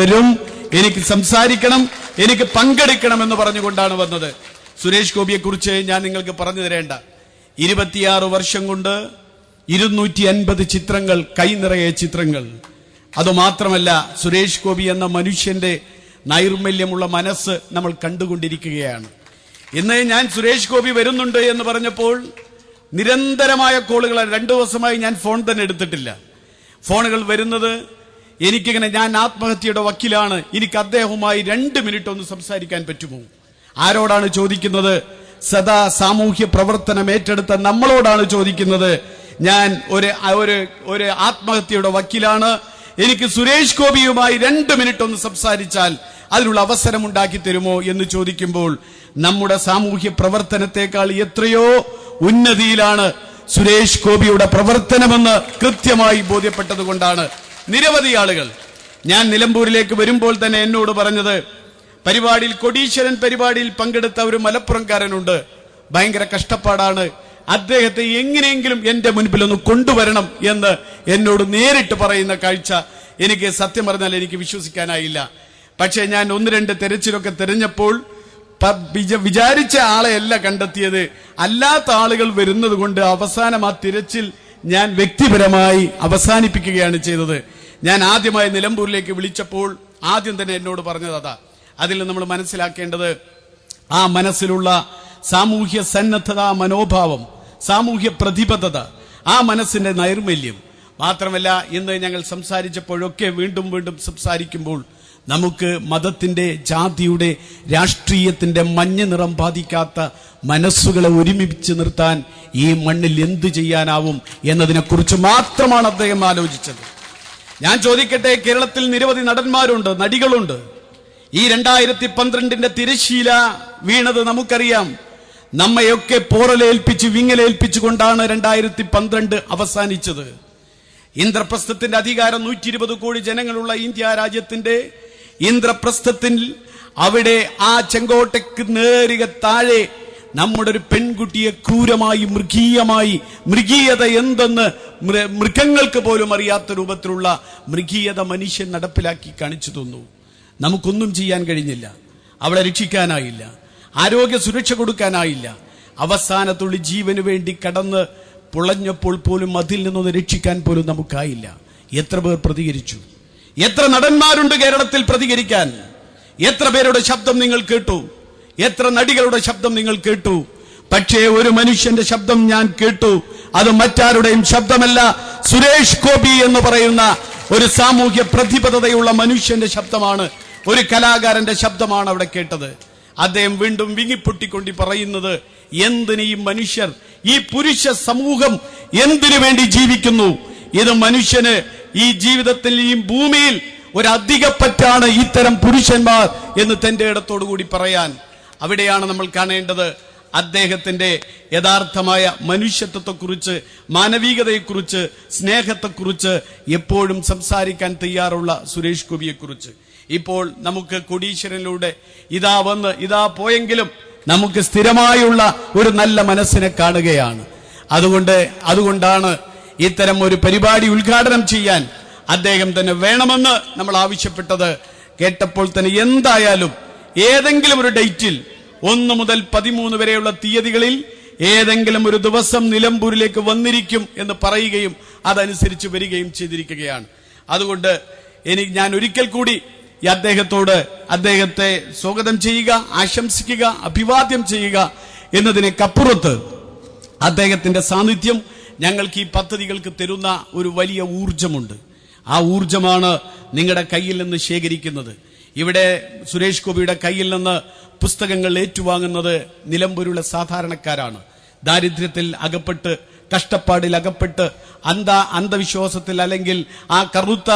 വരും, എനിക്ക് സംസാരിക്കണം, എനിക്ക് പങ്കെടുക്കണമെന്ന് പറഞ്ഞുകൊണ്ടാണ് വന്നത്. സുരേഷ് ഗോപിയെ കുറിച്ച് ഞാൻ നിങ്ങൾക്ക് പറഞ്ഞു തരേണ്ട. 26 വർഷം കൊണ്ട് 250 ചിത്രങ്ങൾ, കൈനിറയെ ചിത്രങ്ങൾ. അതുമാത്രമല്ല, സുരേഷ് ഗോപി എന്ന മനുഷ്യന്റെ നൈർമല്യമുള്ള മനസ്സ് നമ്മൾ കണ്ടുകൊണ്ടിരിക്കുകയാണ്. ഇന്ന് ഞാൻ സുരേഷ് ഗോപി വരുന്നുണ്ട് എന്ന് പറഞ്ഞപ്പോൾ നിരന്തരമായ കോളുകൾ. 2 ദിവസമായി ഞാൻ ഫോൺ തന്നെ എടുത്തിട്ടില്ല. ഫോണുകൾ വരുന്നത് എനിക്കിങ്ങനെ, ഞാൻ ആത്മഹത്യയുടെ വക്കീലാണ്, എനിക്ക് അദ്ദേഹവുമായി 2 മിനിറ്റ് ഒന്ന് സംസാരിക്കാൻ പറ്റുമോ? ആരോടാണ് ചോദിക്കുന്നത്? സദാ സാമൂഹ്യ പ്രവർത്തനം ഏറ്റെടുത്ത നമ്മളോടാണ് ചോദിക്കുന്നത്. ഞാൻ ഒരു ആത്മഹത്യയുടെ വക്കീലാണ്, എനിക്ക് സുരേഷ് ഗോപിയുമായി 2 മിനിറ്റ് ഒന്ന് സംസാരിച്ചാൽ അതിനുള്ള അവസരം ഉണ്ടാക്കി തരുമോ എന്ന് ചോദിക്കുമ്പോൾ നമ്മുടെ സാമൂഹ്യ പ്രവർത്തനത്തെക്കാൾ എത്രയോ ഉന്നതിയിലാണ് സുരേഷ് ഗോപിയുടെ പ്രവർത്തനമെന്ന് കൃത്യമായി ബോധ്യപ്പെട്ടതുകൊണ്ടാണ് നിരവധി ആളുകൾ, ഞാൻ നിലമ്പൂരിലേക്ക് വരുമ്പോൾ തന്നെ എന്നോട് പറഞ്ഞത്, പരിപാടിയിൽ കൊടീശ്വരൻ പരിപാടിയിൽ പങ്കെടുത്ത ഒരു മലപ്പുറംകാരനുണ്ട്, ഭയങ്കര കഷ്ടപ്പാടാണ്, അദ്ദേഹത്തെ എങ്ങനെയെങ്കിലും എന്റെ മുൻപിൽ ഒന്ന് കൊണ്ടുവരണം എന്ന് എന്നോട് നേരിട്ട് പറയുന്ന കാഴ്ച എനിക്ക് സത്യം പറഞ്ഞാൽ എനിക്ക് വിശ്വസിക്കാനായില്ല. പക്ഷേ ഞാൻ 1-2 തെരച്ചിലൊക്കെ തെരഞ്ഞപ്പോൾ വിചാരിച്ച ആളെയല്ല കണ്ടെത്തിയത്, അല്ലാത്ത ആളുകൾ വരുന്നത് കൊണ്ട് അവസാനം ആ തിരച്ചിൽ ഞാൻ വ്യക്തിപരമായി അവസാനിപ്പിക്കുകയാണ് ചെയ്തത്. ഞാൻ ആദ്യമായി നിലമ്പൂരിലേക്ക് വിളിച്ചപ്പോൾ ആദ്യം തന്നെ എന്നോട് പറഞ്ഞത് അതാ. അതിൽ നമ്മൾ മനസ്സിലാക്കേണ്ടത് ആ മനസ്സിലുള്ള സാമൂഹ്യ സന്നദ്ധത, മനോഭാവം, സാമൂഹ്യ പ്രതിബദ്ധത, ആ മനസ്സിന്റെ നൈർമല്യം മാത്രമല്ല. ഇന്ന് ഞങ്ങൾ സംസാരിച്ചപ്പോഴൊക്കെ വീണ്ടും വീണ്ടും സംസാരിക്കുമ്പോൾ നമുക്ക് മതത്തിന്റെ, ജാതിയുടെ, രാഷ്ട്രീയത്തിന്റെ മഞ്ഞ നിറം ബാധിക്കാത്ത മനസ്സുകളെ ഒരുമിപ്പിച്ച് നിർത്താൻ ഈ മണ്ണിൽ എന്തു ചെയ്യാനാവും എന്നതിനെക്കുറിച്ച് മാത്രമാണ് അദ്ദേഹം ആലോചിച്ചത്. ഞാൻ ചോദിക്കട്ടെ, കേരളത്തിൽ നിരവധി നടന്മാരുണ്ട്, നടികളുണ്ട്. ഈ 2012 തിരശ്ശീല വീണത് നമുക്കറിയാം. നമ്മയൊക്കെ പോറലേൽപ്പിച്ച് വിങ്ങലേൽപ്പിച്ചുകൊണ്ടാണ് 2012 അവസാനിച്ചത്. ഇന്ദ്രപ്രസ്ഥത്തിന്റെ അധികാരം 120 കോടി ജനങ്ങളുള്ള ഇന്ത്യ രാജ്യത്തിന്റെ ഇന്ദ്രപ്രസ്ഥത്തിൽ അവിടെ ആ ചെങ്കോട്ടയ്ക്ക് നേരിക താഴെ നമ്മുടെ ഒരു പെൺകുട്ടിയെ ക്രൂരമായി, മൃഗീയമായി, മൃഗീയത എന്തെന്ന് മൃഗങ്ങൾക്ക് പോലും അറിയാത്ത രൂപത്തിലുള്ള മൃഗീയത മനുഷ്യൻ നടപ്പിലാക്കി കാണിച്ചു തന്നു. നമുക്കൊന്നും ചെയ്യാൻ കഴിഞ്ഞില്ല, അവളെ രക്ഷിക്കാനായില്ല, ആരോഗ്യ സുരക്ഷ കൊടുക്കാനായില്ല. അവസാനത്തുള്ള ജീവന് വേണ്ടി കടന്ന് പുളഞ്ഞപ്പോൾ പോലും അതിൽ നിന്നൊന്ന് രക്ഷിക്കാൻ പോലും നമുക്കായില്ല. എത്ര പേർ പ്രതികരിച്ചു? എത്ര നടന്മാരുണ്ട് കേരളത്തിൽ പ്രതികരിക്കാൻ? എത്ര പേരുടെ ശബ്ദം നിങ്ങൾ കേട്ടു? എത്ര നടികളുടെ ശബ്ദം നിങ്ങൾ കേട്ടു? പക്ഷേ ഒരു മനുഷ്യന്റെ ശബ്ദം ഞാൻ കേട്ടു. അത് മറ്റാരുടെയും ശബ്ദമല്ല, സുരേഷ് ഗോപി എന്ന് പറയുന്ന ഒരു സാമൂഹ്യ പ്രതിബദ്ധതയുള്ള മനുഷ്യന്റെ ശബ്ദമാണ്, ഒരു കലാകാരന്റെ ശബ്ദമാണ് അവിടെ കേട്ടത്. അദ്ദേഹം വീണ്ടും വിങ്ങിപ്പൊട്ടിക്കൊണ്ട് പറയുന്നത്, എന്തിന് ഈ മനുഷ്യർ, ഈ പുരുഷ സമൂഹം എന്തിനു വേണ്ടി ജീവിക്കുന്നു? ഇത് മനുഷ്യന് ഈ ജീവിതത്തിൽ, ഈ ഭൂമിയിൽ ഒരു അധികപ്പറ്റാണ് ഇത്തരം പുരുഷന്മാർ എന്ന് തന്റെ ഇടത്തോടുകൂടി പറയാൻ. അവിടെയാണ് നമ്മൾ കാണേണ്ടത് അദ്ദേഹത്തിന്റെ യഥാർത്ഥമായ മനുഷ്യത്വത്തെക്കുറിച്ച്, മാനവികതയെക്കുറിച്ച്, സ്നേഹത്തെക്കുറിച്ച് എപ്പോഴും സംസാരിക്കാൻ തയ്യാറുള്ള സുരേഷ് ഗോപിയെക്കുറിച്ച്. ഇപ്പോൾ നമുക്ക് കൊടീശ്വരനിലൂടെ ഇതാ വന്ന് ഇതാ പോയെങ്കിലും നമുക്ക് സ്ഥിരമായുള്ള ഒരു നല്ല മനസ്സിനെ കാണുകയാണ്. അതുകൊണ്ടാണ് ഇത്തരം ഒരു പരിപാടി ഉദ്ഘാടനം ചെയ്യാൻ അദ്ദേഹം തന്നെ വേണമെന്ന് നമ്മൾ ആവശ്യപ്പെട്ടത്. കേട്ടപ്പോൾ തന്നെ എന്തായാലും ഏതെങ്കിലും ഒരു ഡേറ്റിൽ 1 മുതൽ 13 വരെയുള്ള തീയതികളിൽ ഏതെങ്കിലും ഒരു ദിവസം നിലമ്പൂരിലേക്ക് വന്നിരിക്കും എന്ന് പറയുകയും അതനുസരിച്ച് വരികയും ചെയ്തിരിക്കുകയാണ്. അതുകൊണ്ട് ഞാൻ ഒരിക്കൽ കൂടി ഈ അദ്ദേഹത്തെ സ്വാഗതം ചെയ്യുക, ആശംസിക്കുക, അഭിവാദ്യം ചെയ്യുക എന്നതിനേക്കപ്പുറത്ത് അദ്ദേഹത്തിന്റെ സാന്നിധ്യം ഞങ്ങൾക്ക് ഈ പദ്ധതികൾക്ക് തരുന്ന ഒരു വലിയ ഊർജമുണ്ട്. ആ ഊർജമാണ് നിങ്ങളുടെ കയ്യിൽ നിന്ന് ശേഖരിക്കുന്നത്. ഇവിടെ സുരേഷ് ഗോപിയുടെ കയ്യിൽ നിന്ന് പുസ്തകങ്ങൾ ഏറ്റുവാങ്ങുന്നത് നിലമ്പൂരുള്ള സാധാരണക്കാരാണ്. ദാരിദ്ര്യത്തിൽ അകപ്പെട്ട്, കഷ്ടപ്പാടിൽ അകപ്പെട്ട്, അന്ധവിശ്വാസത്തിൽ അല്ലെങ്കിൽ ആ കറുത്ത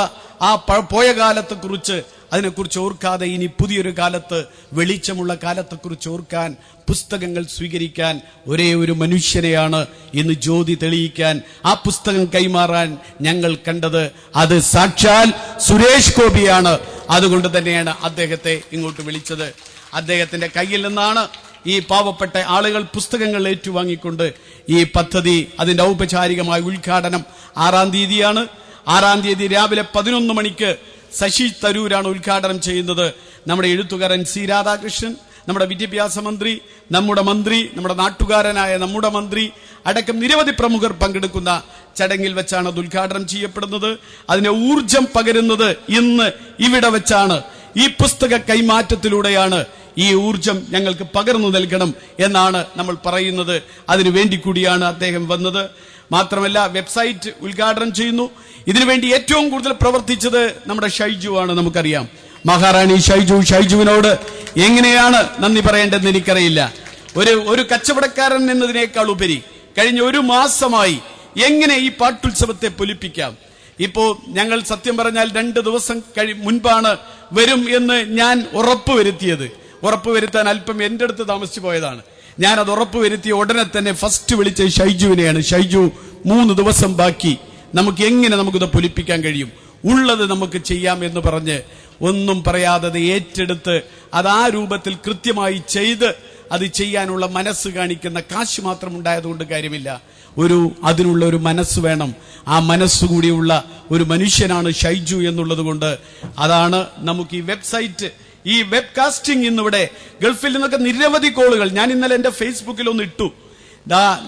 ആ പോയ കാലത്തെക്കുറിച്ച് അതിനെക്കുറിച്ച് ഓർക്കാതെ ഇനി പുതിയൊരു കാലത്ത്, വെളിച്ചമുള്ള കാലത്തെക്കുറിച്ച് ഓർക്കാൻ, പുസ്തകങ്ങൾ സ്വീകരിക്കാൻ ഒരേ ഒരു മനുഷ്യനെയാണ് ഇന്ന് ജ്യോതി തെളിയിക്കാൻ, ആ പുസ്തകം കൈമാറാൻ ഞങ്ങൾ കണ്ടത്. അത് സാക്ഷാൽ സുരേഷ് ഗോപിയാണ്. അതുകൊണ്ട് തന്നെയാണ് അദ്ദേഹത്തെ ഇങ്ങോട്ട് വിളിച്ചത്. അദ്ദേഹത്തിന്റെ കയ്യിൽ നിന്നാണ് ഈ പാവപ്പെട്ട ആളുകൾ പുസ്തകങ്ങൾ ഏറ്റുവാങ്ങിക്കൊണ്ട് ഈ പദ്ധതി, അതിന്റെ ഔപചാരികമായ ഉദ്ഘാടനം 6-ാം തീയതിയാണ്. 6-ാം തീയതി രാവിലെ 11 മണിക്ക് ശശി തരൂരാണ് ഉദ്ഘാടനം ചെയ്യുന്നത്. നമ്മുടെ എഴുത്തുകാരൻ സി രാധാകൃഷ്ണൻ, നമ്മുടെ വിദ്യാഭ്യാസ മന്ത്രി, നമ്മുടെ മന്ത്രി, നമ്മുടെ നാട്ടുകാരനായ നമ്മുടെ മന്ത്രി അടക്കം നിരവധി പ്രമുഖർ പങ്കെടുക്കുന്ന ചടങ്ങിൽ വെച്ചാണ് അത് ഉദ്ഘാടനം ചെയ്യപ്പെടുന്നത്. അതിനെ ഊർജം പകരുന്നത് ഇന്ന് ഇവിടെ വെച്ചാണ്. ഈ പുസ്തക കൈമാറ്റത്തിലൂടെയാണ് ഈ ഊർജം ഞങ്ങൾക്ക് പകർന്നു നൽകണം എന്നാണ് നമ്മൾ പറയുന്നത്. അതിനു വേണ്ടി കൂടിയാണ് അദ്ദേഹം വന്നത്. മാത്രമല്ല, വെബ്സൈറ്റ് ഉദ്ഘാടനം ചെയ്യുന്നു. ഇതിനുവേണ്ടി ഏറ്റവും കൂടുതൽ പ്രവർത്തിച്ചത് നമ്മുടെ ഷൈജു ആണ്. നമുക്കറിയാം, മഹാറാണി ഷൈജുവിനോട് എങ്ങനെയാണ് നന്ദി പറയേണ്ടതെന്ന് എനിക്കറിയില്ല. ഒരു കച്ചവടക്കാരൻ എന്നതിനേക്കാൾ ഉപരി കഴിഞ്ഞ ഒരു മാസമായി എങ്ങനെ ഈ പാട്ടുത്സവത്തെ പൊലിപ്പിക്കാം. ഇപ്പോ ഞങ്ങൾ സത്യം പറഞ്ഞാൽ 2 ദിവസം മുൻപാണ് വരും എന്ന് ഞാൻ ഉറപ്പുവരുത്താൻ അല്പം എന്റെ അടുത്ത് താമസിച്ചു പോയതാണ്. ഞാനത് ഉറപ്പുവരുത്തിയ ഉടനെ തന്നെ ഫസ്റ്റ് വിളിച്ച ഷൈജുവിനെയാണ്. ഷൈജു, 3 ദിവസം ബാക്കി, നമുക്കിത് പൊലിപ്പിക്കാൻ കഴിയും, ഉള്ളത് നമുക്ക് ചെയ്യാം എന്ന് പറഞ്ഞ് ഒന്നും പറയാതെ ഏറ്റെടുത്ത് അത് ആ രൂപത്തിൽ കൃത്യമായി ചെയ്ത് അത് ചെയ്യാനുള്ള മനസ്സ് കാണിക്കുന്ന കാശ് മാത്രം ഉണ്ടായതുകൊണ്ട് കാര്യമില്ല. അതിനുള്ള ഒരു മനസ്സ് വേണം. ആ മനസ്സുകൂടിയുള്ള ഒരു മനുഷ്യനാണ് ഷൈജു എന്നുള്ളത് കൊണ്ട് അതാണ് നമുക്ക് ഈ വെബ്സൈറ്റ്, ഈ വെബ്കാസ്റ്റിംഗ് ഇന്നിവിടെ ഗൾഫിൽ നിന്നൊക്കെ നിരവധി കോളുകൾ ഞാൻ ഇന്നലെ എന്റെ ഫേസ്ബുക്കിൽ ഒന്ന് ഇട്ടു.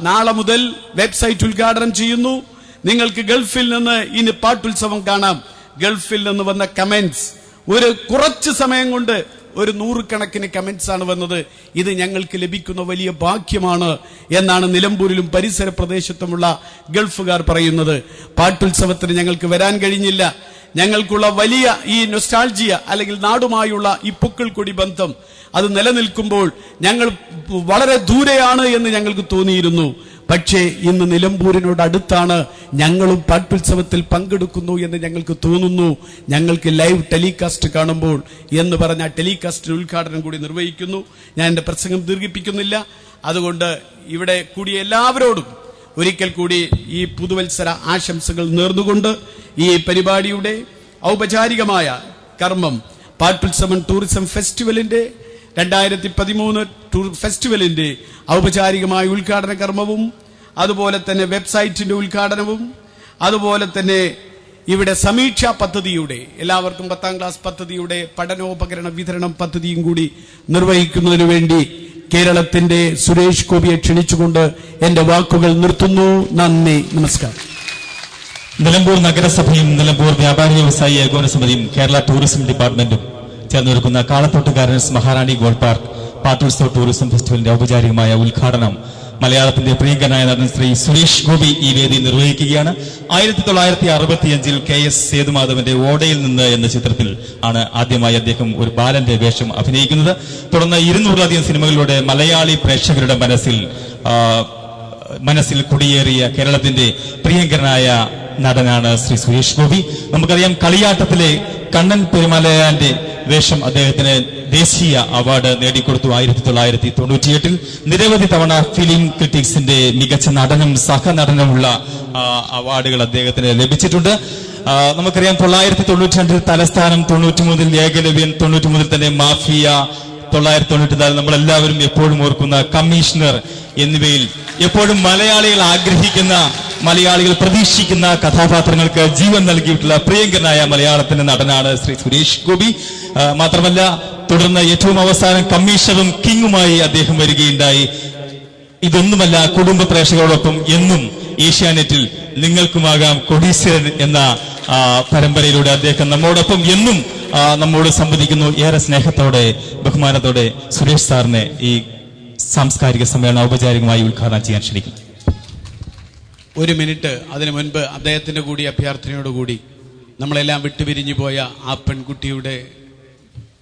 നാളെ മുതൽ വെബ്സൈറ്റ് ഉദ്ഘാടനം ചെയ്യുന്നു. നിങ്ങൾക്ക് ഗൾഫിൽ നിന്ന് ഇനി പാട്ടുത്സവം കാണാം. ഗൾഫിൽ നിന്ന് വന്ന കമന്റ്സ് കുറച്ച് സമയം കൊണ്ട് 100 കണക്കിന് കമന്റ്സ് ആണ് വന്നത്. ഇത് ഞങ്ങൾക്ക് ലഭിക്കുന്ന വലിയ ഭാഗ്യമാണ് എന്നാണ് നിലമ്പൂരിലും പരിസര പ്രദേശത്തുമുള്ള ഗൾഫുകാർ പറയുന്നത്. പാട്ടുത്സവത്തിന് ഞങ്ങൾക്ക് വരാൻ കഴിഞ്ഞില്ല. ഞങ്ങൾക്കുള്ള വലിയ ഈ നൊസ്റ്റാൾജിയ അല്ലെങ്കിൽ നാടുമായുള്ള ഈ പൊക്കിൾക്കൊടി ബന്ധം അത് നിലനിൽക്കുമ്പോൾ ഞങ്ങൾ വളരെ ദൂരെയാണ് എന്ന് ഞങ്ങൾക്ക് തോന്നിയിരുന്നു. പക്ഷേ ഇന്ന് നിലമ്പൂരിനോട് അടുത്താണ്, ഞങ്ങളും പാട്ടുത്സവത്തിൽ പങ്കെടുക്കുന്നു എന്ന് ഞങ്ങൾക്ക് തോന്നുന്നു. ഞങ്ങൾക്ക് ലൈവ് ടെലികാസ്റ്റ് കാണുമ്പോൾ എന്ന് പറഞ്ഞ ടെലികാസ്റ്റിന് ഉദ്ഘാടനം കൂടി നിർവഹിക്കുന്നു. ഞാൻ എന്റെ പ്രസംഗം ദീർഘിപ്പിക്കുന്നില്ല. അതുകൊണ്ട് ഇവിടെ കൂടിയ എല്ലാവരോടും ഒരിക്കൽ കൂടി ഈ പുതുവത്സര ആശംസകൾ നേർന്നുകൊണ്ട് ഈ പരിപാടിയുടെ ഔപചാരികമായ കർമ്മം പാട്ടുത്സവം ടൂറിസം ഫെസ്റ്റിവലിന്റെ 2013 ഫെസ്റ്റിവലിന്റെ ഔപചാരികമായ ഉദ്ഘാടന കർമ്മവും അതുപോലെ തന്നെ വെബ്സൈറ്റിന്റെ ഉദ്ഘാടനവും അതുപോലെ തന്നെ ഇവിടെ സമീക്ഷാ പദ്ധതിയുടെ എല്ലാവർക്കും 10ാം ക്ലാസ് പദ്ധതിയുടെ പഠനോപകരണ വിതരണം പദ്ധതിയും കൂടി നിർവഹിക്കുന്നതിനു വേണ്ടി കേരളത്തിന്റെ സുരേഷ് ഗോപിയെ ക്ഷണിച്ചുകൊണ്ട് എന്റെ വാക്കുകൾ നിർത്തുന്നു. നന്ദി, നമസ്കാരം. നിലമ്പൂർ നഗരസഭയും നിലമ്പൂർ വ്യാപാരി വ്യവസായി ഏകോപന സമിതിയും കേരള ടൂറിസം ഡിപ്പാർട്ട്മെന്റും ചേർന്നൊരുക്കുന്ന കാളത്തോട്ട് ഗാർഡൻസ് മഹാറാണി ഗോൾഡ് പാർക്ക് പാട്ടുത്സവ ടൂറിസം ഫെസ്റ്റിവലിന്റെ ഔപചാരികമായ ഉദ്ഘാടനം മലയാളത്തിന്റെ പ്രിയങ്കരനായ നടൻ ശ്രീ സുരേഷ് ഗോപി ഈ വേദി നിർവഹിക്കുകയാണ്. 1965 KS സേതുമാധവന്റെ ഓടയിൽ നിന്ന് എന്ന ചിത്രത്തിൽ ആണ് ആദ്യമായി അദ്ദേഹം ഒരു ബാലന്റെ വേഷം അഭിനയിക്കുന്നത്. തുടർന്ന് 200-ലധികം സിനിമകളിലൂടെ മലയാളി പ്രേക്ഷകരുടെ മനസ്സിൽ കുടിയേറിയ കേരളത്തിന്റെ പ്രിയങ്കരനായ നടനാണ് ശ്രീ സുരേഷ് ഗോപി. നമുക്കറിയാം, കളിയാട്ടത്തിലെ കണ്ണൻ പെരുമലയാന്റെ വേഷം അദ്ദേഹത്തിന് ദേശീയ അവാർഡ് നേടിക്കൊടുത്തു 1998. നിരവധി തവണ ഫിലിം ക്രിറ്റിക്സിന്റെ മികച്ച നടനും സഹനടനുമുള്ള അവാർഡുകൾ അദ്ദേഹത്തിന് ലഭിച്ചിട്ടുണ്ട്. നമുക്കറിയാം, 1992 തലസ്ഥാനം, 93 ഏകലവ്യൻ, 93 തന്നെ മാഫിയ, 1994 നമ്മളെല്ലാവരും എപ്പോഴും ഓർക്കുന്ന കമ്മീഷണർ എന്നിവയിൽ എപ്പോഴും മലയാളികൾ ആഗ്രഹിക്കുന്ന, മലയാളികൾ പ്രതീക്ഷിക്കുന്ന കഥാപാത്രങ്ങൾക്ക് ജീവൻ നൽകിയിട്ടുള്ള പ്രിയങ്കരനായ മലയാളത്തിന്റെ നടനാണ് ശ്രീ സുരേഷ് ഗോപി. മാത്രമല്ല, തുടർന്ന് ഏറ്റവും അവസാനം കമ്മീഷണറും കിങ്ങുമായി അദ്ദേഹം വരികയുണ്ടായി. ഇതൊന്നുമല്ല, കുടുംബ പ്രേക്ഷകരോടൊപ്പം എന്നും ഏഷ്യാനെറ്റിൽ നിങ്ങൾക്കുമാകാം കൊടീശ്വരൻ എന്ന പരമ്പരയിലൂടെ അദ്ദേഹം നമ്മോടൊപ്പം എന്നും നമ്മോട് സംവദിക്കുന്നു. ഏറെ സ്നേഹത്തോടെ, ബഹുമാനത്തോടെ സുരേഷ് സാറിനെ ഈ സാംസ്കാരിക സമ്മേളനം ഔപചാരികമായി ഉദ്ഘാടനം ചെയ്യാൻ ക്ഷണിക്കുന്നു. 1 മിനിറ്റ് അതിനു മുൻപ് അദ്ദേഹത്തിന്റെ കൂടി അഭ്യർത്ഥനയോടുകൂടി നമ്മളെല്ലാം വിട്ടുപിരിഞ്ഞു പോയ ആ പെൺകുട്ടിയുടെ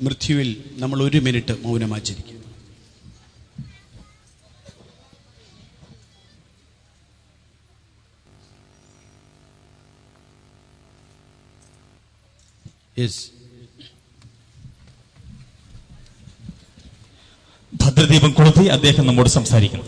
മൃത്യുവിൽ നമ്മൾ 1 മിനിറ്റ് മൗനമാചരിക്കും. ഭദ്രദീപം കൊളുത്തി അദ്ദേഹം നമ്മോട് സംസാരിക്കുന്നു.